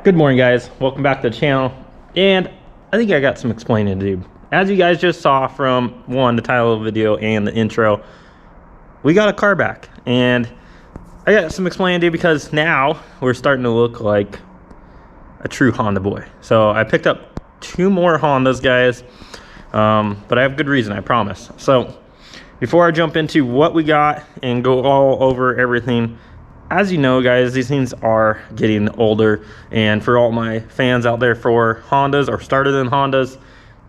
Good morning, guys. Welcome back to the channel. And I think I got some explaining to do. As you guys just saw from the title of the video and the intro, we got a car back. And I got some explaining to do because now we're starting to look like a true Honda boy. So I picked up 2 more Hondas, guys. But I have good reason, I promise. So before I jump into what we got and go all over everything, as you know, guys, these things are getting older, and for all my fans out there for Hondas or started in Hondas,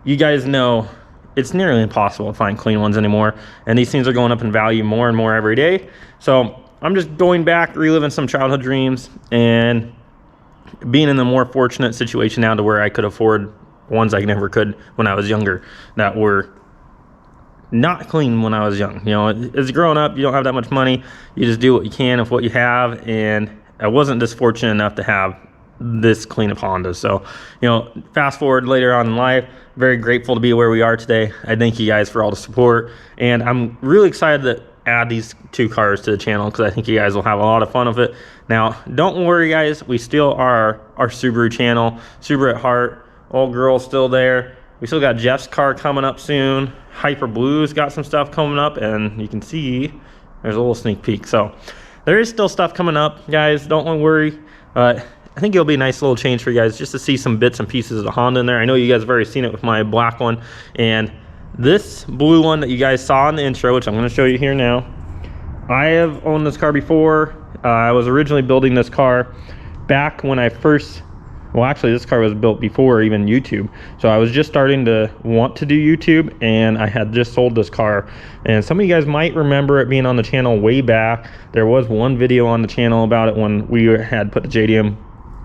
you guys know it's nearly impossible to find clean ones anymore, and these things are going up in value more and more every day. So I'm just going back, reliving some childhood dreams, and being in a more fortunate situation now to where I could afford ones I never could when I was younger, that were not clean when I was young. You know, as growing up, you don't have that much money. You just do what you can with what you have, and I wasn't just fortunate enough to have this clean of Hondas. So, you know, fast forward later on in life, very grateful to be where we are today. I thank you guys for all the support, and I'm really excited to add these 2 cars to the channel because I think you guys will have a lot of fun with it. Now, don't worry, guys, we still are our Subaru channel, Subaru at heart. Old girl's still there. We still got Jeff's car coming up soon. Hyper Blue's got some stuff coming up, and you can see there's a little sneak peek. So there is still stuff coming up, guys. Don't worry. I think it'll be a nice little change for you guys just to see some bits and pieces of the Honda in there. I know you guys have already seen it with my black one, and this blue one that you guys saw in the intro, which I'm going to show you here now. I have owned this car before. I was originally building this car back when I first, well, actually this car was built before even YouTube. So I was just starting to want to do YouTube, and I had just sold this car. And some of you guys might remember it being on the channel way back. There was one video on the channel about it when we had put the JDM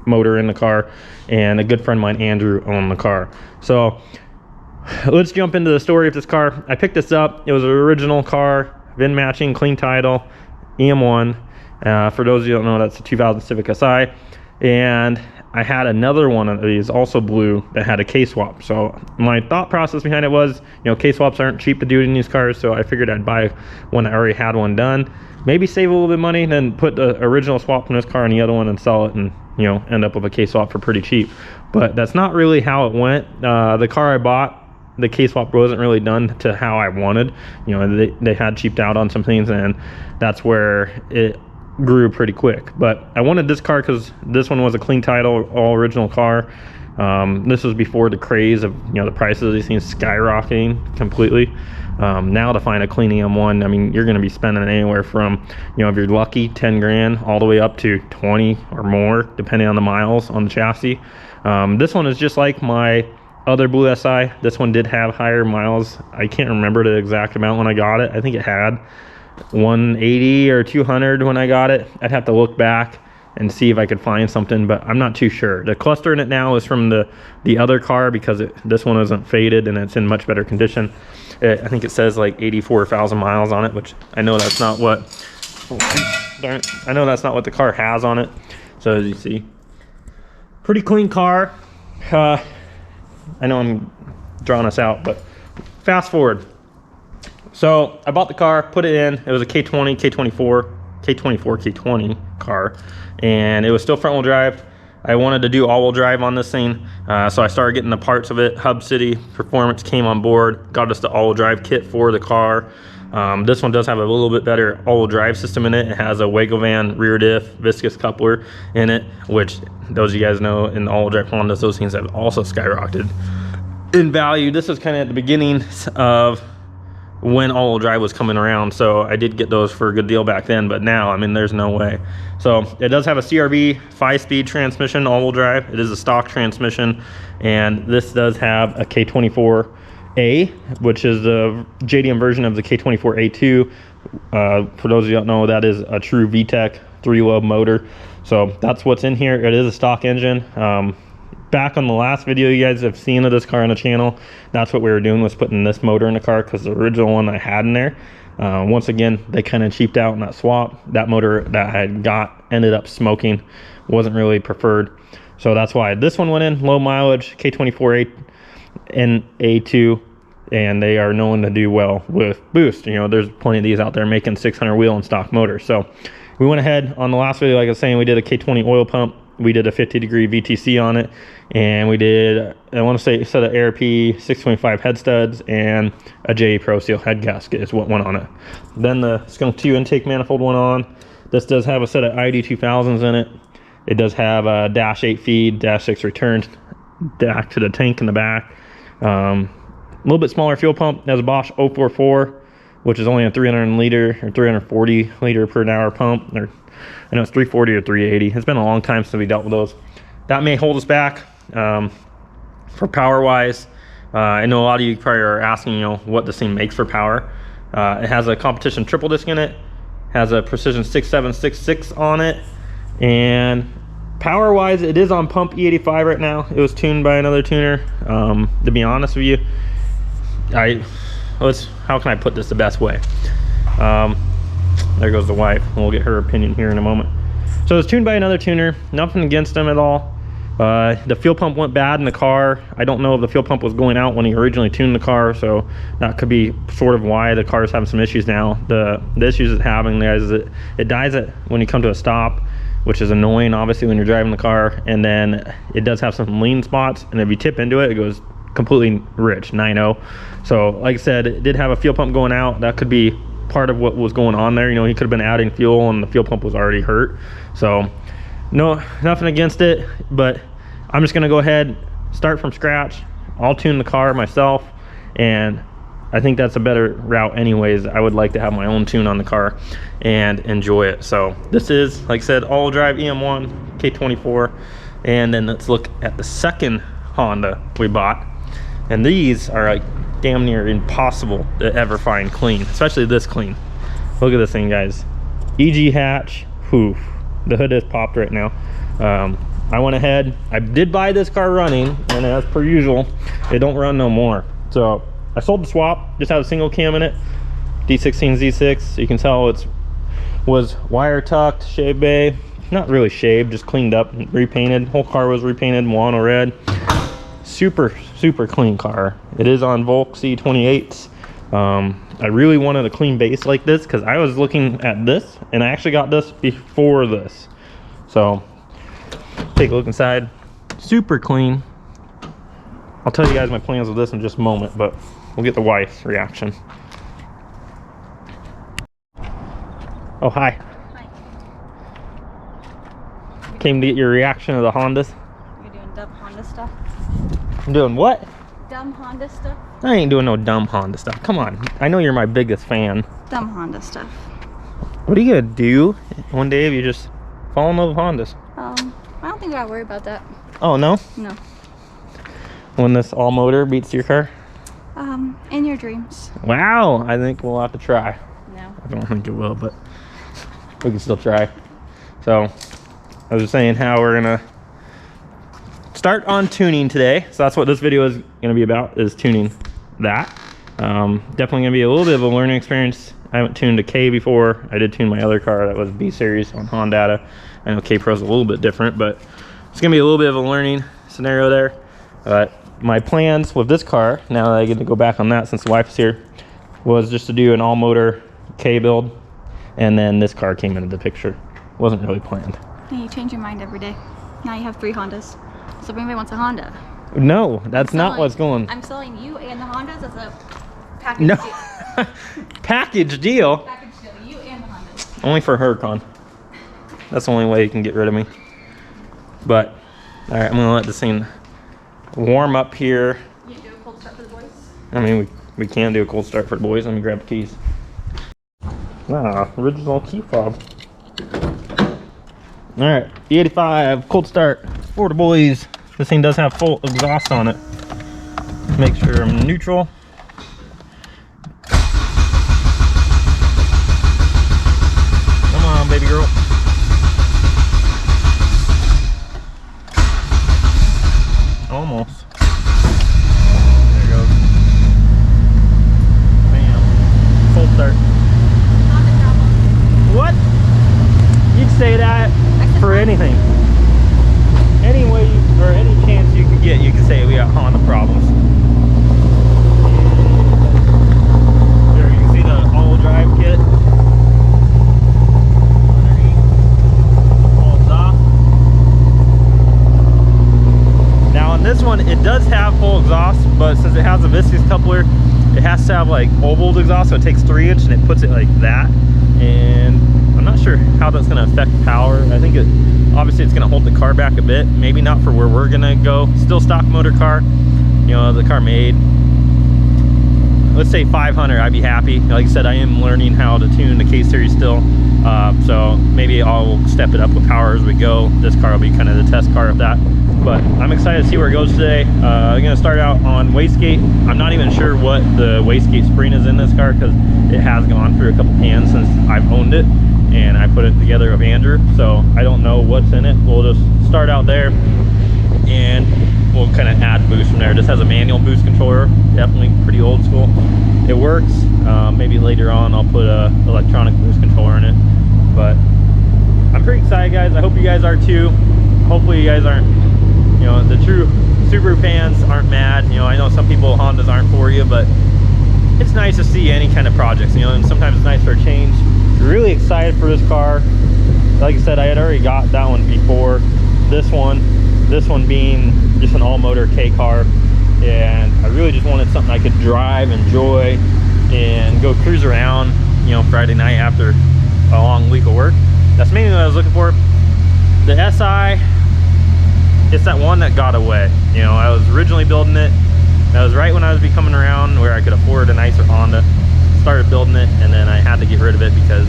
motor in the car, and a good friend of mine, Andrew, owned the car. So let's jump into the story of this car. I picked this up. It was an original car, VIN matching, clean title, EM1. For those of you who don't know, that's a 2000 Civic Si. And I had another one of these, also blue, that had a K-swap. So my thought process behind it was, you know, K-swaps aren't cheap to do in these cars, so I figured I'd buy one that already had one done. Maybe save a little bit of money, then put the original swap from this car on the other one and sell it, and, you know, end up with a K-swap for pretty cheap. But that's not really how it went. The car I bought, the K-swap wasn't really done to how I wanted. You know, they had cheaped out on some things, and that's where it grew pretty quick. But I wanted this car because this one was a clean title, all original car. This was before the craze of, you know, the prices of these things skyrocketing completely. Now to find a clean EM1, I mean, you're going to be spending anywhere from, you know, if you're lucky, 10 grand all the way up to 20 or more, depending on the miles on the chassis. This one is just like my other Blue Si. This one did have higher miles. I can't remember the exact amount when I got it. I think it had 180 or 200 when I got it. I'd have to look back and see if I could find something, but I'm not too sure. The cluster in it now is from the other car because this one isn't faded and it's in much better condition. I think it says like 84,000 miles on it, which I know that's not what, I know that's not what the car has on it. So as you see, pretty clean car. I know I'm drawing us out, but fast forward. So I bought the car, put it in. It was a K20, K20 car, and it was still front wheel drive. I wanted to do all-wheel drive on this thing, so I started getting the parts of it. Hub City Performance came on board, got us the all-wheel drive kit for the car. This one does have a little bit better all-wheel drive system in it. It has a Wagovan rear diff viscous coupler in it, which those of you guys know in all-wheel drive Hondas, those things have also skyrocketed in value. This was kind of at the beginning of when all-wheel drive was coming around, so I did get those for a good deal back then, but now, I mean, there's no way. So it does have a CRV 5-speed transmission, all-wheel drive. It is a stock transmission, and this does have a K24A, which is the JDM version of the K24A2. For those of you who don't know, that is a true VTEC 3-lobe motor. So that's what's in here. It is a stock engine. Back on the last video you guys have seen of this car on the channel, that's what we were doing, was putting this motor in the car, because the original one I had in there, once again, they kind of cheaped out in that swap. That motor that I had got ended up smoking, wasn't really preferred. So that's why this one went in, low mileage, K24A and A2, and they are known to do well with boost. You know, there's plenty of these out there making 600 wheel and stock motors. So we went ahead on the last video, like I was saying, we did a K20 oil pump. We did a 50-degree VTC on it, and we did, I want to say, a set of ARP 625 head studs and a JE Pro Seal head gasket is what went on it. Then the Skunk 2 intake manifold went on. This does have a set of ID 2000s in it. It does have a dash 8 feed, dash 6 return back to the tank in the back. A little bit smaller fuel pump. It has a Bosch 044, which is only a 300 liter or 340 liter per hour pump. I know it's 340 or 380. It's been a long time since we dealt with those. That may hold us back for power wise. I know a lot of you probably are asking, you know, what this thing makes for power. It has a competition triple disc in it, has a precision 6766 on it, and power wise, it is on pump E85 right now. It was tuned by another tuner. To be honest with you, how can I put this the best way? There goes the wife, and we'll get her opinion here in a moment. So it's tuned by another tuner, nothing against him at all. The fuel pump went bad in the car. I don't know if the fuel pump was going out when he originally tuned the car, so that could be sort of why the car is having some issues now. The issues it's having, guys, is it dies when you come to a stop, which is annoying, obviously, when you're driving the car, and then it does have some lean spots, and if you tip into it, it goes completely rich, 9.0. So, like I said, it did have a fuel pump going out. That could be part of what was going on there. You know, he could have been adding fuel and the fuel pump was already hurt. So no, nothing against it, but I'm just gonna go ahead, start from scratch. I'll tune the car myself, and I think that's a better route anyways. I would like to have my own tune on the car and enjoy it. So this is, like I said, all drive EM1 K24. And then let's look at the second Honda we bought, and these are like damn near impossible to ever find clean, especially this clean. Look at this thing, guys. EG hatch. Whew, the hood is popped right now. I went ahead, I did buy this car running, and as per usual, it don't run no more. So I sold the swap, just had a single cam in it, D16 Z6. You can tell it was wire tucked, shave bay, not really shaved, just cleaned up, repainted. Whole car was repainted mono red. Super clean car. It is on Volk C28s. I really wanted a clean base like this because I was looking at this, and I actually got this before this. So take a look inside. Super clean. I'll tell you guys my plans with this in just a moment, but we'll get the wife's reaction. Oh, hi. Hi. Came to get your reaction of the Hondas. You're doing dumb Honda stuff? I'm doing what? Dumb Honda stuff? I ain't doing no dumb Honda stuff. Come on. I know you're my biggest fan. Dumb Honda stuff. What are you gonna do one day if you just fall in love with Hondas? I don't think I worry about that. Oh, no? No. When this all motor beats your car? In your dreams. Wow, I think we'll have to try. No. I don't think it will, but we can still try. So I was just saying how we're gonna start on tuning today. So that's what this video is gonna be about, is tuning that. Definitely gonna be a little bit of a learning experience. I haven't tuned a K before. I did tune my other car that was B series on Honda. I know K Pro's a little bit different, but it's gonna be a little bit of a learning scenario there. But my plans with this car, now that I get to go back on that since the wife is here, was just to do an all motor K build, and then this car came into the picture. Wasn't really planned. Yeah, you change your mind every day. Now you have 3 Hondas. So if anybody wants a Honda. No, that's not what's going. I'm selling you and the Hondas as a Package No. deal. Package deal? Package deal. You and the Honda. Only for Huracan. That's the only way you can get rid of me. But, all right, I'm gonna let this thing warm up here. You do a cold start for the boys? I mean, we can do a cold start for the boys. Let me grab the keys. Ah, original key fob. All right, E85 cold start for the boys. This thing does have full exhaust on it. Make sure I'm neutral. Come on, baby girl. Almost. There it goes. Bam. Full start. What? You'd say that for anything. Any way or any chance you could get, you could say we got Honda problems. There, you can see the all-wheel drive kit. Underneath. All exhaust. Now on this one, it does have full exhaust, but since it has a viscous coupler, it has to have like oval exhaust, so it takes 3-inch and it puts it like that. And I'm not sure how that's going to affect power. I think obviously it's going to hold the car back a bit. Maybe not for where we're going to go. Still stock motor car. You know, the car made, let's say 500, I'd be happy. Like I said, I am learning how to tune the K-Series still. So maybe I'll step it up with power as we go. This car will be kind of the test car of that. But I'm excited to see where it goes today. I'm going to start out on wastegate. I'm not even sure what the wastegate spring is in this car because it has gone through a couple cans since I've owned it. And I put it together with Andrew. So I don't know what's in it. We'll just start out there and we'll kind of add boost from there. This has a manual boost controller. Definitely pretty old school. It works. Maybe later on I'll put a electronic boost controller in it. But I'm pretty excited, guys. I hope you guys are too. Hopefully you guys aren't, you know, the true Subaru fans aren't mad. You know, I know some people, Hondas aren't for you, but it's nice to see any kind of projects, you know, and sometimes it's nice for a change. Really excited for this car. Like I said, I had already got that one before this one being just an all-motor K car, and I really just wanted something I could drive, enjoy, and go cruise around, you know, Friday night after a long week of work. That's mainly what I was looking for. The SI, it's that one that got away. You know, I was originally building it. That was right when I was becoming around where I could afford a nicer Honda. Started building it, and then I had to get rid of it because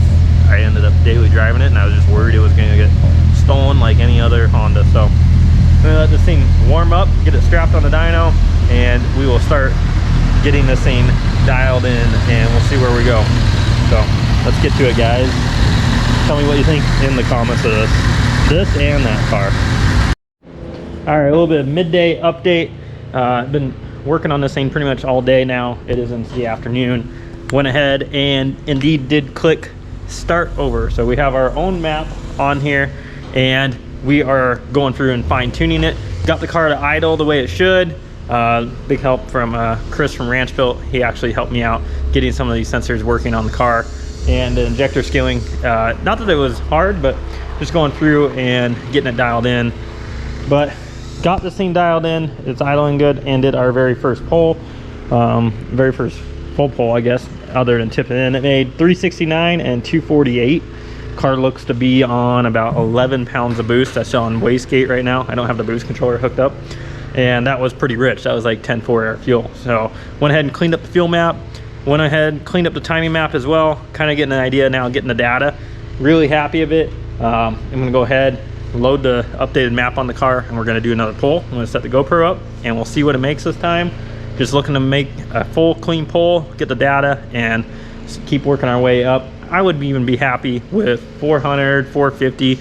I ended up daily driving it, and I was just worried it was going to get stolen like any other Honda. So I'm going to let this thing warm up, get it strapped on the dyno, and we will start getting this thing dialed in, and we'll see where we go. So let's get to it, guys. Tell me what you think in the comments of this and that car. All right, a little bit of midday update. I've been working on this thing pretty much all day now. It is into the afternoon. Went ahead and indeed did click start over. So we have our own map on here, and we are going through and fine tuning it. Got the car to idle the way it should. Big help from Chris from Ranchbuilt. He actually helped me out getting some of these sensors working on the car, and the injector scaling. Not that it was hard, but just going through and getting it dialed in. But got this thing dialed in. It's idling good, and did our very first pull, very first full pull, I guess, other than tipping in. It made 369 and 248. Car looks to be on about 11 pounds of boost. That's on wastegate right now. I don't have the boost controller hooked up, and that was pretty rich. That was like 10.4 air fuel. So went ahead and cleaned up the fuel map, went ahead, cleaned up the timing map as well, kind of getting an idea now, getting the data. Really happy of it. I'm gonna go ahead, load the updated map on the car, and we're gonna do another pull. I'm gonna set the GoPro up, and we'll see what it makes this time. Just looking to make a full clean pull, get the data, and keep working our way up. I would even be happy with 400, 450,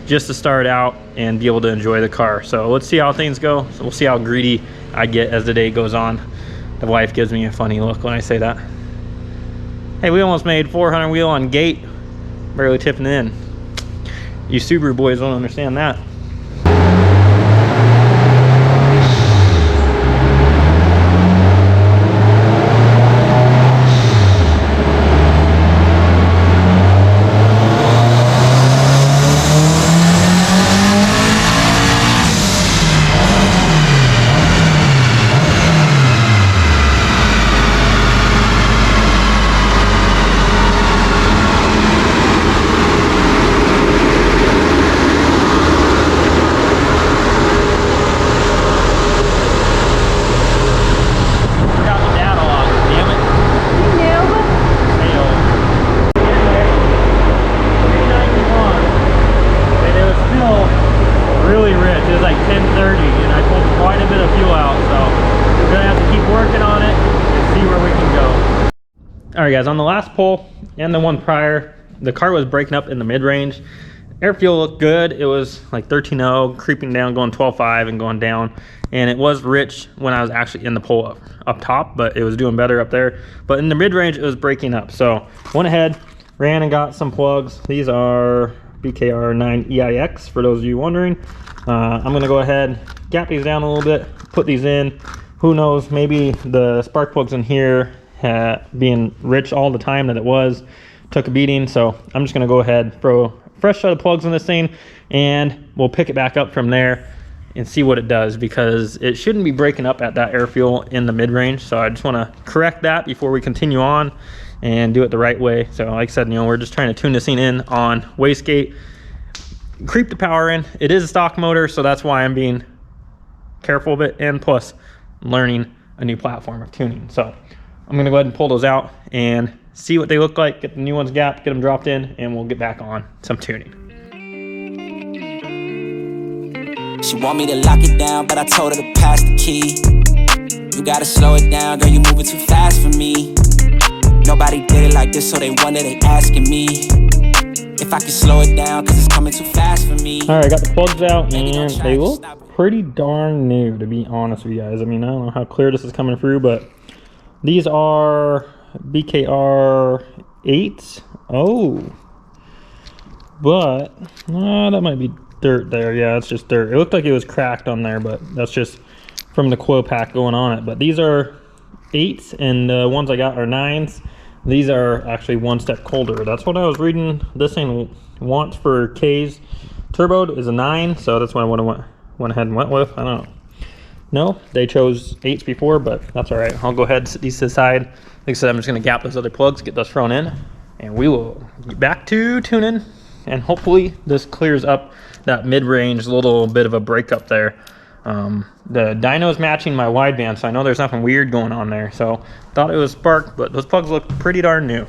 just to start out and be able to enjoy the car. So let's see how things go. So we'll see how greedy I get as the day goes on. The wife gives me a funny look when I say that. Hey, we almost made 400 wheel on gate, barely tipping in. You Subaru boys don't understand that. All right, guys, on the last pull and the one prior, the car was breaking up in the mid-range. Air fuel looked good. It was like 13.0, creeping down, going 12.5 and going down. And it was rich when I was actually in the pull up top, but it was doing better up there. But in the mid-range, it was breaking up. So went ahead, ran and got some plugs. These are BKR 9 EIX, for those of you wondering. I'm gonna go ahead, gap these down a little bit, put these in. Who knows, maybe the spark plugs in here being rich all the time that it was, took a beating. So I'm just gonna go ahead, throw a fresh set of plugs in this thing, and we'll pick it back up from there and see what it does, because it shouldn't be breaking up at that air fuel in the mid-range. So I just wanna correct that before we continue on and do it the right way. So like I said, you know, we're just trying to tune this thing in on wastegate, creep the power in. It is a stock motor, so that's why I'm being careful of it, and plus learning a new platform of tuning. So I'm gonna go ahead and pull those out and see what they look like, get the new ones gapped, get them dropped in, and we'll get back on some tuning. She want me to lock it down, but I told her to pass the key. You gotta slow it down, girl, you moving too fast for me. Nobody did it like this, so they wonder, they asking me if I can slow it down, cause it's coming too fast for me. All right, I got the plugs out, and they look pretty darn new, to be honest with you guys. I mean, I don't know how clear this is coming through, but these are BKR 8.0, but that might be dirt there. Yeah, it's just dirt. It looked like it was cracked on there, but that's just from the coil pack going on it. But these are 8s, and the ones I got are 9s. These are actually one step colder. That's what I was reading. This thing wants for K's turbo is a 9, so that's what I went ahead and went with. I don't know. No, they chose 8s before, but that's all right. I'll go ahead and set these to the side. Like I said, I'm just gonna gap those other plugs, get those thrown in, and we will get back to tuning, and hopefully this clears up that mid-range little bit of a breakup there. The dyno is matching my wideband, so I know there's nothing weird going on there. So thought it was spark, but those plugs look pretty darn new.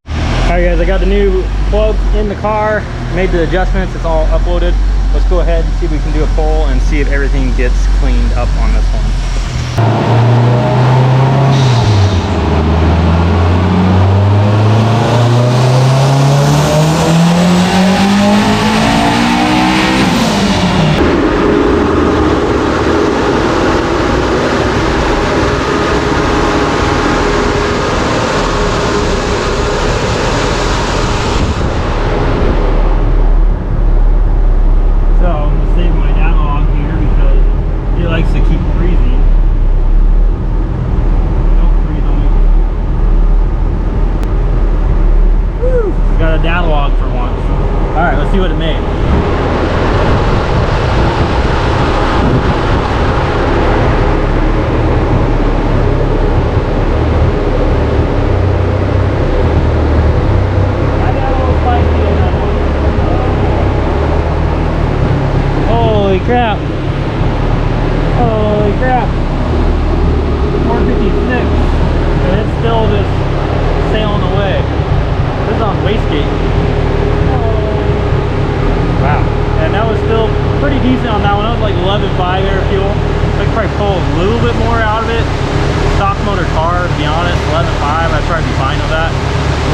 All right, guys, I got the new plugs in the car, made the adjustments, it's all uploaded. Let's go ahead and see if we can do a poll and see if everything gets cleaned up on this one. See what it made. Holy crap. Holy crap. 456. And it's still just sailing away. This is on wastegate. Wow, and that was still pretty decent on that one. That was like 11.5 air fuel. I could probably pull a little bit more out of it. Stock motor car, to be honest, 11.5, I'd probably be fine with that.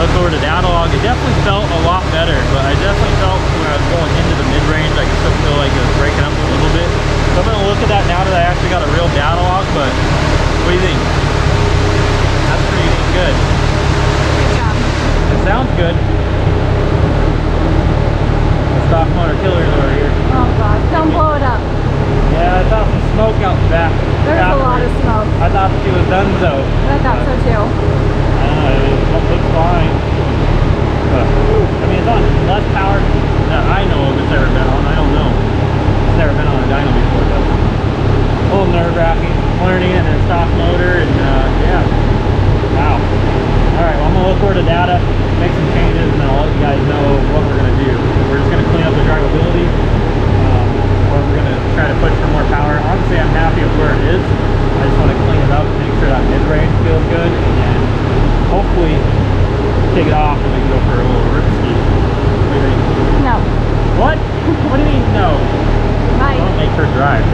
Look over the data log, it definitely felt a lot better, but I definitely felt when I was going into the mid-range, I could still feel like it was breaking up a little bit. So I'm gonna look at that now that I actually got a real data log, but what do you think? That's pretty good. Good job. It sounds good. Stock motor killers over here. Oh god, don't blow it up. Yeah, I saw some smoke out the back. There's a lot of smoke. I thought she was done so. I thought so too. I don't know, it looks fine. But, I mean, it's on less power that I know of it's ever been on. I don't know. It's never been on a dyno before, but a little nerve-wracking. Learning and a stock motor, and yeah. Wow. Alright, well, I'm going to look over the data, make some changes, and I'll let you guys know what we're going to do. We're just going to clean up the drivability, or we're going to try to push for more power. Honestly, I'm happy with where it is. I just want to clean it up, make sure that mid-range feels good, and then hopefully take it off and we can go for a little rip ski. What do you think? No. What? What do you mean no? Right. Don't make her drive.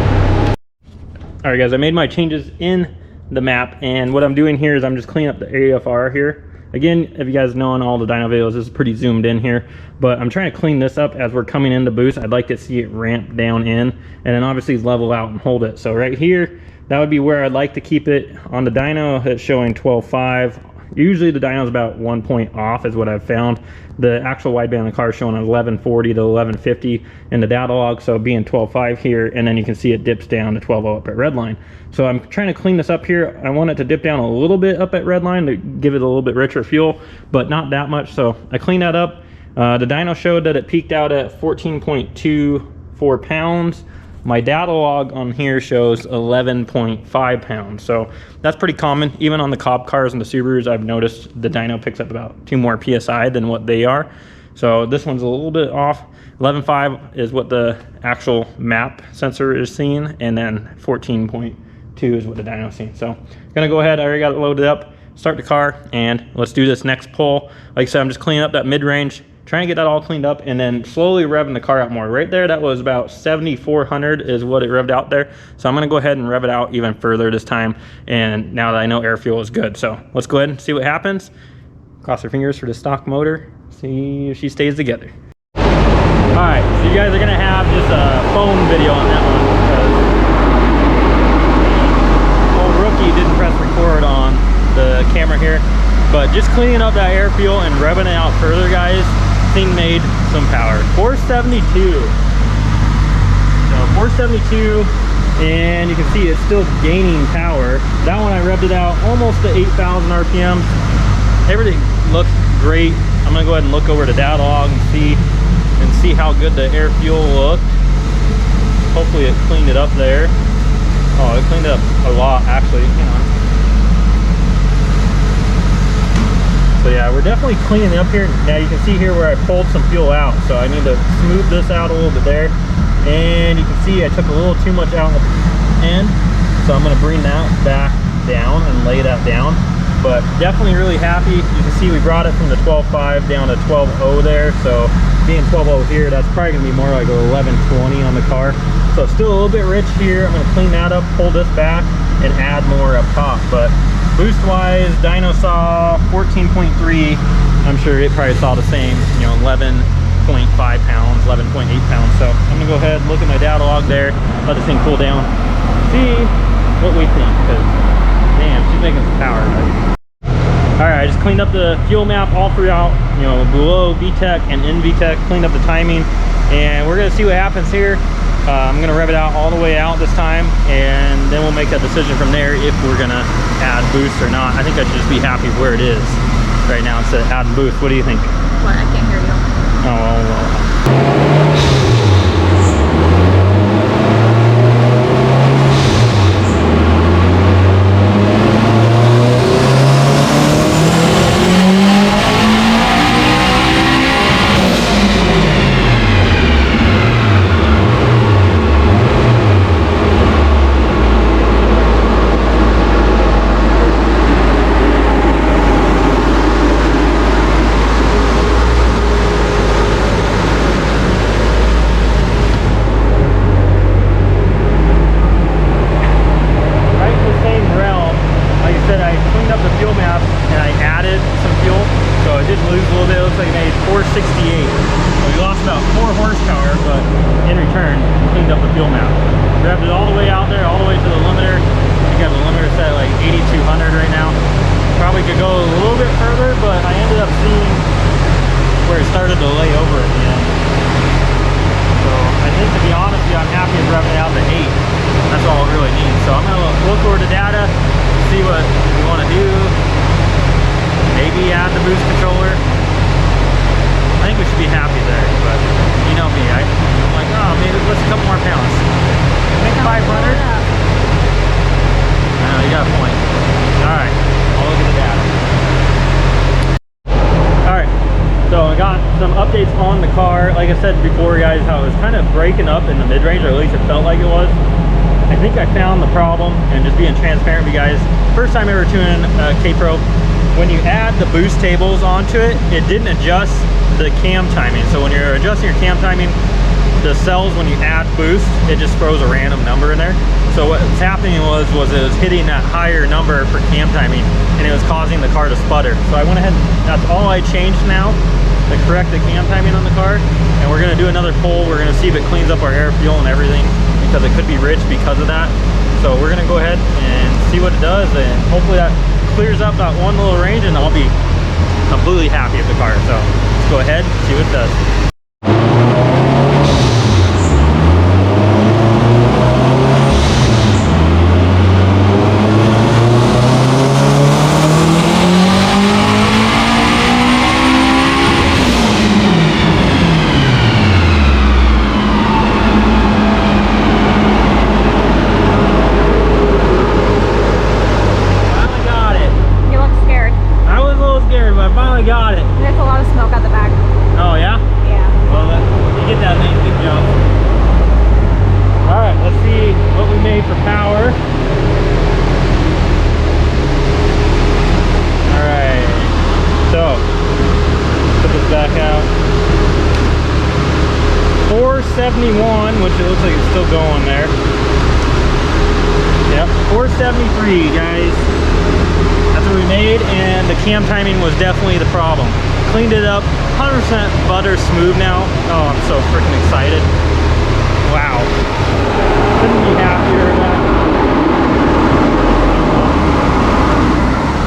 Alright guys, I made my changes in the map, and what I'm doing here is I'm just cleaning up the AFR here. again, if you guys know on all the dyno videos, this is pretty zoomed in here, but I'm trying to clean this up as we're coming into boost. I'd like to see it ramp down in, and then obviously level out and hold it. So right here, that would be where I'd like to keep it. On the dyno, it's showing 12.5. Usually the dyno is about 1 point off is what I've found. The actual wideband in the car is showing 1140 to 1150 in the data log, so being 12.5 here, and then you can see it dips down to 12.0 up at redline. So I'm trying to clean this up here. I want it to dip down a little bit up at redline to give it a little bit richer fuel, but not that much. So I cleaned that up. The dyno showed that it peaked out at 14.24 pounds. My data log on here shows 11.5 pounds. So that's pretty common. Even on the Cobb cars and the Subarus, I've noticed the dyno picks up about 2 more PSI than what they are. So this one's a little bit off. 11.5 is what the actual map sensor is seeing, and then 14.2 is what the dyno is seeing. So I'm gonna go ahead, I already got it loaded up, start the car, and let's do this next pull. Like I said, I'm just cleaning up that mid-range, trying to get that all cleaned up, and then slowly revving the car out more. Right there, that was about 7,400 is what it revved out there. So I'm gonna go ahead and rev it out even further this time, and now that I know air fuel is good. So let's go ahead and see what happens. Cross our fingers for the stock motor, see if she stays together. All right, so you guys are gonna have just a phone video on that one, because old rookie didn't press record on the camera here. But just cleaning up that air fuel and revving it out further, guys, thing made some power. 472. So 472, and you can see it's still gaining power. That one I revved it out almost to 8,000 RPM. Everything looks great. I'm gonna go ahead and look over the data log and see how good the air fuel looked. Hopefully it cleaned it up there. Oh, it cleaned it up a lot, actually. Hang on. So yeah, we're definitely cleaning it up here. Now you can see here where I pulled some fuel out, so I need to smooth this out a little bit there. And you can see I took a little too much out at the end, so I'm going to bring that back down and lay that down. But definitely really happy. You can see we brought it from the 12.5 down to 12.0 there, so being 12.0 here, that's probably going to be more like 11.20 on the car. So it's still a little bit rich here. I'm going to clean that up, pull this back, and add more up top. But boost wise, dyno saw 14.3. I'm sure it probably saw the same, you know, 11.5 pounds, 11.8 pounds. So I'm gonna go ahead and look at my data log there, let this thing cool down, see what we think, because damn, she's making some power, right? All right, I just cleaned up the fuel map all throughout, you know, below VTEC and in VTEC, cleaned up the timing, and we're gonna see what happens here. I'm gonna rev it out all the way out this time, and then we'll make that decision from there if we're gonna add boost or not. I think I should just be happy where it is right now instead of adding boost. What do you think? What? I can't hear you. Oh, well. Grabbed it all the way out there, all the way to the limiter. I think I have the limiter set at like 8,200 right now. Probably could go a little bit further, but I ended up seeing where it started to lay over at the end. So I think, to be honest with you, I'm happy with revving it out to 8. That's all it really needs. So I'm gonna look over the data, see what we want to do. Maybe add the boost controller. I think we should be happy there, but you know me, I'm like, oh, maybe let's a couple more pounds. I think 500. I know, you got a point. All right, I'll look at the data. All right, so I got some updates on the car. Like I said before, guys, how it was kind of breaking up in the mid-range, or at least it felt like it was. I think I found the problem, and just being transparent with you guys, first time ever tuning K-Pro, when you add the boost tables onto it, it didn't adjust the cam timing. So when you're adjusting your cam timing, the cells, when you add boost, it just throws a random number in there. So what was happening was it was hitting that higher number for cam timing, and it was causing the car to sputter. So I went ahead, that's all I changed now to correct the cam timing on the car. And we're gonna do another pull. We're gonna see if it cleans up our air, fuel, and everything, because it could be rich because of that. So we're gonna go ahead and see what it does, and hopefully that clears up that one little range, and I'll be completely happy with the car. So let's go ahead and see what it does. Which it looks like it's still going there. Yep, 473, guys. That's what we made, and the cam timing was definitely the problem. Cleaned it up, 100% butter smooth now. Oh, I'm so freaking excited. Wow. Couldn't be happier.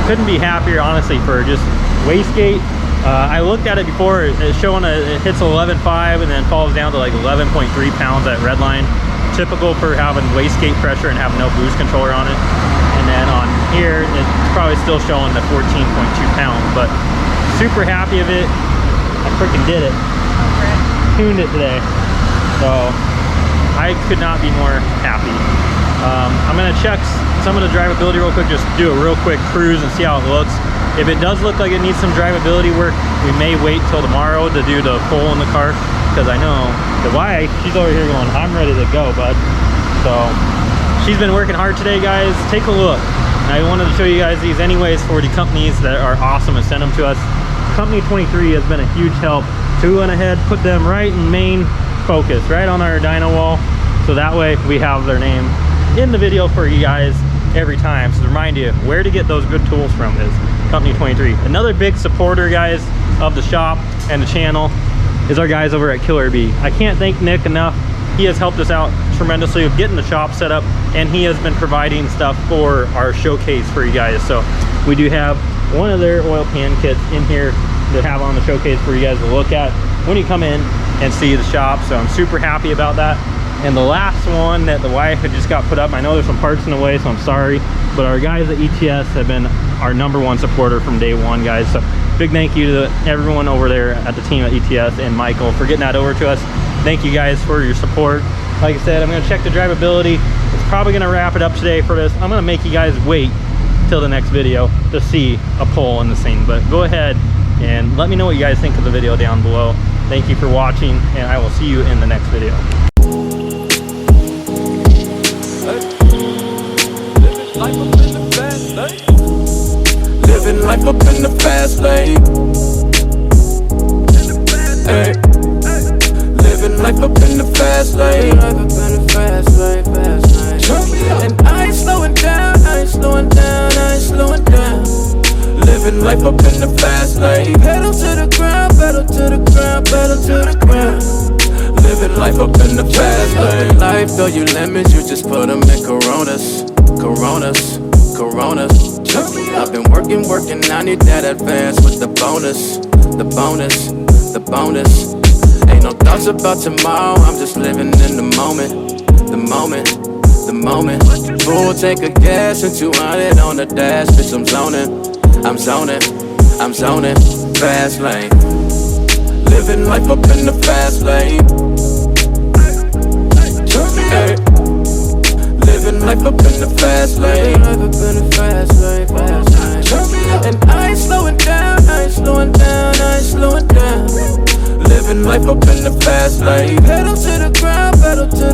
Couldn't be happier, honestly, for just wastegate. I looked at it before, it's showing it hits 11.5 and then falls down to like 11.3 pounds at redline. Typical for having wastegate pressure and having no boost controller on it. And then on here, it's probably still showing the 14.2 pounds, but super happy of it. I freaking did it. Tuned it today. So I could not be more happy. I'm gonna check some of the drivability real quick, just do a real quick cruise and see how it looks. If it does look like it needs some drivability work, we may wait till tomorrow to do the pull in the car, because I know the wife, she's over here going, I'm ready to go, bud. So she's been working hard today, guys. Take a look. And I wanted to show you guys these anyways for the companies that are awesome and send them to us. Company 23 has been a huge help. So we went ahead, put them right in main focus, right on our dyno wall. So that way we have their name in the video for you guys every time. So to remind you where to get those good tools from is Company 23. Another big supporter, guys, of the shop and the channel is our guys over at Killer Bee. I can't thank Nick enough. He has helped us out tremendously with getting the shop set up, and he has been providing stuff for our showcase for you guys. So we do have one of their oil pan kits in here to have on the showcase for you guys to look at when you come in and see the shop. So I'm super happy about that. And the last one that the wife had just got put up, I know there's some parts in the way, so I'm sorry, but our guys at ETS have been our #1 supporter from day one, guys. So big thank you to everyone over there at the team at ETS and Michael for getting that over to us. Thank you guys for your support. Like I said, I'm gonna check the drivability. It's probably gonna wrap it up today for this. I'm gonna make you guys wait till the next video to see a pull in the scene, but go ahead and let me know what you guys think of the video down below. Thank you for watching, and I will see you in the next video. Living life up in the fast lane. Hey. Living life up in the fast lane. And I ain't slowing down, I ain't slowing down, I ain't slowing down. Living life up in the fast lane. Pedal to the ground, pedal to the ground, pedal to the ground. Living life up in the fast lane. Life, though you lemons, you just put them in Coronas. Coronas, Coronas. I've been working, I need that advance with the bonus, the bonus, the bonus. Ain't no thoughts about tomorrow, I'm just living in the moment, the moment, the moment. Full tank of gas and 200 on the dash, bitch, I'm zoning, I'm zoning, I'm zoning. Fast lane, living life up in the fast lane. Hey. Living life up in the fast lane. And I ain't slowing down, I ain't slowing down, I ain't slowing down. Living life up in the fast lane. Pedal to the ground, pedal to